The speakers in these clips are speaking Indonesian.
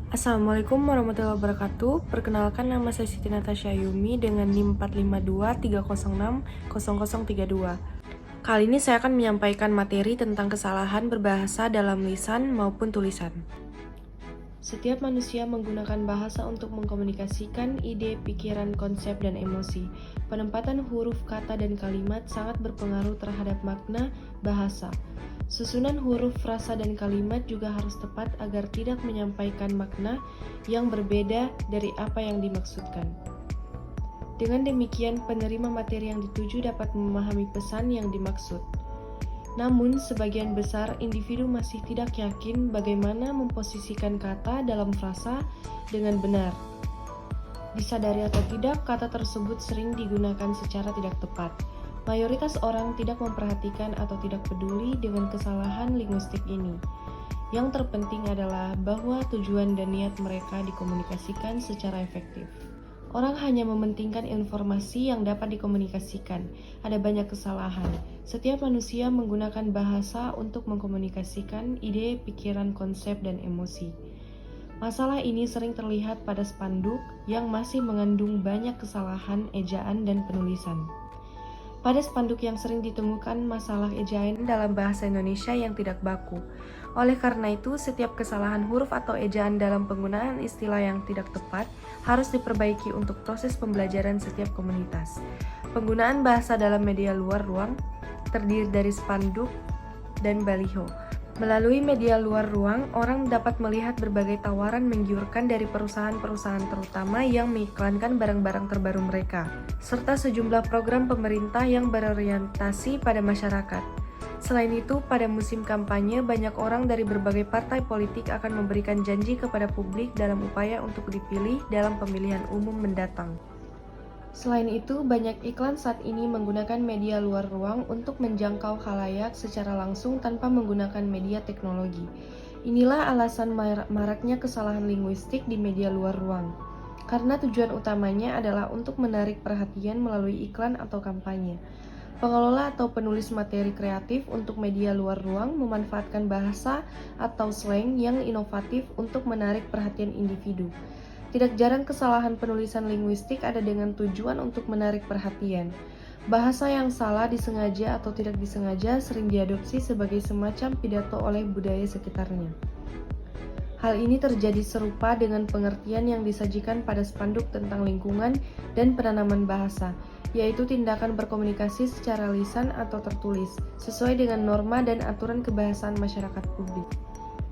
Assalamualaikum warahmatullahi wabarakatuh. Perkenalkan, nama saya Siti Natasha Yumi dengan NIM 45230600032. Kali ini saya akan menyampaikan materi tentang kesalahan berbahasa dalam lisan maupun tulisan. Setiap manusia menggunakan bahasa untuk mengkomunikasikan ide, pikiran, konsep, dan emosi. Penempatan huruf, kata, dan kalimat sangat berpengaruh terhadap makna bahasa. Susunan huruf, frasa, dan kalimat juga harus tepat agar tidak menyampaikan makna yang berbeda dari apa yang dimaksudkan. Dengan demikian, penerima materi yang dituju dapat memahami pesan yang dimaksud. Namun, sebagian besar individu masih tidak yakin bagaimana memposisikan kata dalam frasa dengan benar. Disadari atau tidak, kata tersebut sering digunakan secara tidak tepat. Mayoritas orang tidak memperhatikan atau tidak peduli dengan kesalahan linguistik ini. Yang terpenting adalah bahwa tujuan dan niat mereka dikomunikasikan secara efektif. Orang hanya mementingkan informasi yang dapat dikomunikasikan. Ada banyak kesalahan. Setiap manusia menggunakan bahasa untuk mengkomunikasikan ide, pikiran, konsep, dan emosi. Masalah ini sering terlihat pada spanduk yang masih mengandung banyak kesalahan ejaan dan penulisan. Pada spanduk yang sering ditemukan masalah ejaan dalam bahasa Indonesia yang tidak baku. Oleh karena itu, setiap kesalahan huruf atau ejaan dalam penggunaan istilah yang tidak tepat harus diperbaiki untuk proses pembelajaran setiap komunitas. Penggunaan bahasa dalam media luar ruang terdiri dari spanduk dan baliho. Melalui media luar ruang, orang dapat melihat berbagai tawaran menggiurkan dari perusahaan-perusahaan terutama yang mengiklankan barang-barang terbaru mereka, serta sejumlah program pemerintah yang berorientasi pada masyarakat. Selain itu, pada musim kampanye, banyak orang dari berbagai partai politik akan memberikan janji kepada publik dalam upaya untuk dipilih dalam pemilihan umum mendatang. Selain itu, banyak iklan saat ini menggunakan media luar ruang untuk menjangkau khalayak secara langsung tanpa menggunakan media teknologi. Inilah alasan maraknya kesalahan linguistik di media luar ruang. Karena tujuan utamanya adalah untuk menarik perhatian melalui iklan atau kampanye. Pengelola atau penulis materi kreatif untuk media luar ruang memanfaatkan bahasa atau slang yang inovatif untuk menarik perhatian individu. Tidak jarang kesalahan penulisan linguistik ada dengan tujuan untuk menarik perhatian. Bahasa yang salah disengaja atau tidak disengaja sering diadopsi sebagai semacam pidato oleh budaya sekitarnya. Hal ini terjadi serupa dengan pengertian yang disajikan pada spanduk tentang lingkungan dan penanaman bahasa, yaitu tindakan berkomunikasi secara lisan atau tertulis, sesuai dengan norma dan aturan kebahasaan masyarakat publik.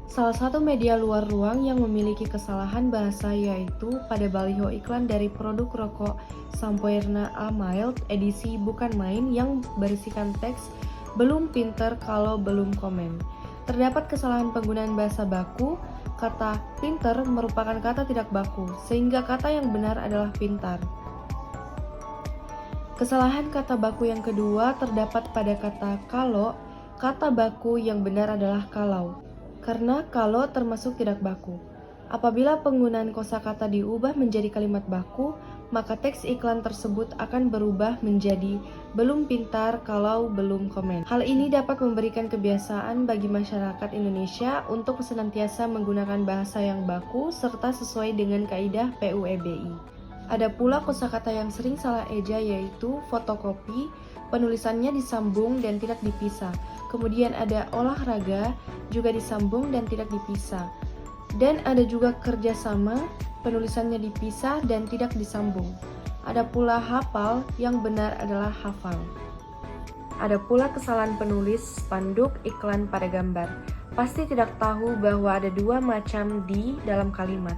Salah satu media luar ruang yang memiliki kesalahan bahasa yaitu pada baliho iklan dari produk rokok Sampoerna A Mild edisi bukan main yang berisikan teks "Belum pinter kalau belum komen". Terdapat kesalahan penggunaan bahasa baku. Kata pinter merupakan kata tidak baku, sehingga kata yang benar adalah pintar. Kesalahan kata baku yang kedua terdapat pada kata kalau. Kata baku yang benar adalah kalau, karena kalau termasuk tidak baku. Apabila penggunaan kosakata diubah menjadi kalimat baku, maka teks iklan tersebut akan berubah menjadi belum pintar kalau belum komen. Hal ini dapat memberikan kebiasaan bagi masyarakat Indonesia untuk senantiasa menggunakan bahasa yang baku serta sesuai dengan kaidah PUEBI. Ada pula kosakata yang sering salah eja yaitu fotokopi, penulisannya disambung dan tidak dipisah. Kemudian ada olahraga, juga disambung dan tidak dipisah. Dan ada juga kerjasama, penulisannya dipisah dan tidak disambung. Ada pula hafal, yang benar adalah hafal. Ada pula kesalahan penulis spanduk iklan pada gambar. Pasti tidak tahu bahwa ada dua macam di dalam kalimat.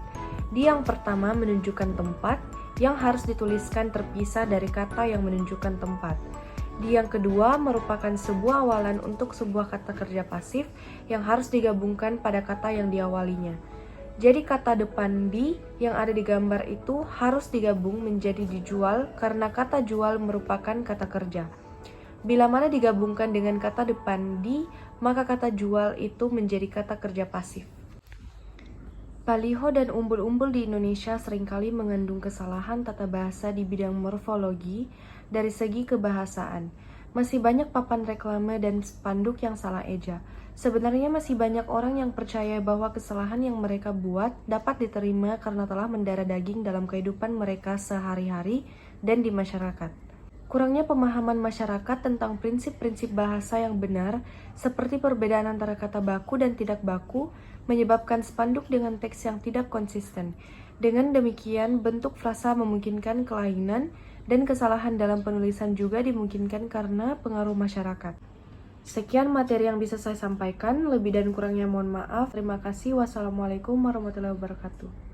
Di yang pertama menunjukkan tempat, yang harus dituliskan terpisah dari kata yang menunjukkan tempat. Di yang kedua merupakan sebuah awalan untuk sebuah kata kerja pasif yang harus digabungkan pada kata yang diawalinya. Jadi kata depan di yang ada di gambar itu harus digabung menjadi dijual karena kata jual merupakan kata kerja. Bila mana digabungkan dengan kata depan di, maka kata jual itu menjadi kata kerja pasif. Baliho dan umbul-umbul di Indonesia seringkali mengandung kesalahan tata bahasa di bidang morfologi dari segi kebahasaan. Masih banyak papan reklame dan spanduk yang salah eja. Sebenarnya masih banyak orang yang percaya bahwa kesalahan yang mereka buat dapat diterima karena telah mendarah daging dalam kehidupan mereka sehari-hari dan di masyarakat. Kurangnya pemahaman masyarakat tentang prinsip-prinsip bahasa yang benar, seperti perbedaan antara kata baku dan tidak baku, menyebabkan spanduk dengan teks yang tidak konsisten. Dengan demikian, bentuk frasa memungkinkan kelainan, dan kesalahan dalam penulisan juga dimungkinkan karena pengaruh masyarakat. Sekian materi yang bisa saya sampaikan, lebih dan kurangnya mohon maaf. Terima kasih. Wassalamualaikum warahmatullahi wabarakatuh.